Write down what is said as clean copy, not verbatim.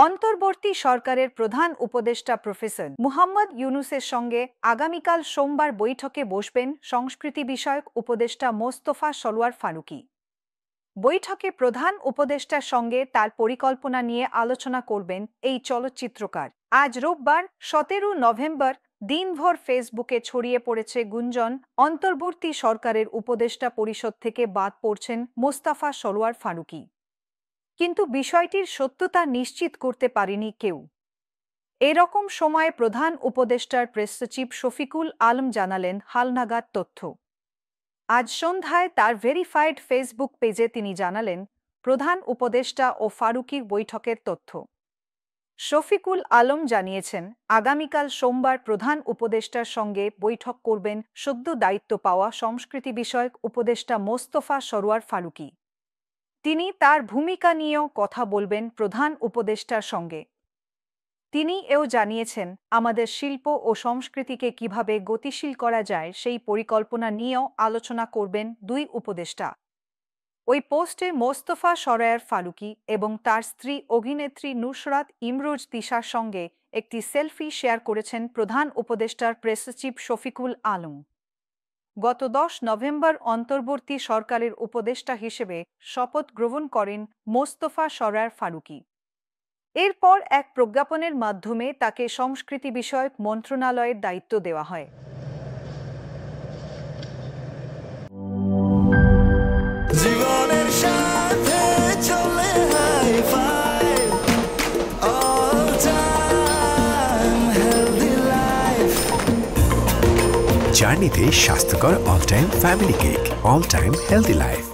অন্তর্বর্তী সরকারের প্রধান উপদেষ্টা প্রফেসর মুহাম্মদ ইউনূসের সঙ্গে আগামীকাল সোমবার বৈঠকে বসবেন সংস্কৃতি বিষয়ক উপদেষ্টা মোস্তফা সরোয়ার ফারুকী। বৈঠকে প্রধান উপদেষ্টার সঙ্গে তার পরিকল্পনা নিয়ে আলোচনা করবেন এই চলচ্চিত্রকার। আজ রোববার 17 নভেম্বর দিনভর ফেসবুকে ছড়িয়ে পড়েছে গুঞ্জন, অন্তর্বর্তী সরকারের উপদেষ্টা পরিষদ থেকে বাদ পড়ছেন মোস্তফা সরোয়ার ফারুকী। কিন্তু বিষয়টির সত্যতা নিশ্চিত করতে পারেনি কেউ। এরকম সময়ে প্রধান উপদেষ্টার প্রেস সচিব শফিকুল আলম জানালেন হালনাগাদ তথ্য। আজ সন্ধ্যায় তার ভেরিফাইড ফেসবুক পেজে তিনি জানালেন প্রধান উপদেষ্টা ও ফারুকীর বৈঠকের তথ্য। শফিকুল আলম জানিয়েছেন, আগামীকাল সোমবার প্রধান উপদেষ্টার সঙ্গে বৈঠক করবেন সদ্য দায়িত্ব পাওয়া সংস্কৃতি বিষয়ক উপদেষ্টা মোস্তফা সরোয়ার ফারুকী। তিনি তার ভূমিকা নিয়েও কথা বলবেন প্রধান উপদেষ্টার সঙ্গে। তিনি এও জানিয়েছেন, আমাদের শিল্প ও সংস্কৃতিকে কিভাবে গতিশীল করা যায় সেই পরিকল্পনা নিয়েও আলোচনা করবেন দুই উপদেষ্টা। ওই পোস্টে মোস্তফা সরোয়ার ফারুকী এবং তার স্ত্রী অভিনেত্রী নুসরাত ইমরোজ তিশার সঙ্গে একটি সেলফি শেয়ার করেছেন প্রধান উপদেষ্টার প্রেস সচিব শফিকুল আলম। গত 10 নভেম্বর অন্তর্বর্তী সরকারের উপদেষ্টা হিসেবে শপথ গ্রহণ করেন মোস্তফা সরোয়ার ফারুকী। এরপর এক প্রজ্ঞাপনের মাধ্যমে তাকে সংস্কৃতি বিষয়ক মন্ত্রণালয়ের দায়িত্ব দেওয়া হয়। জীবনের সাথে চলে জার্নিতে স্বাস্থ্যকর all time family cake, all time healthy life.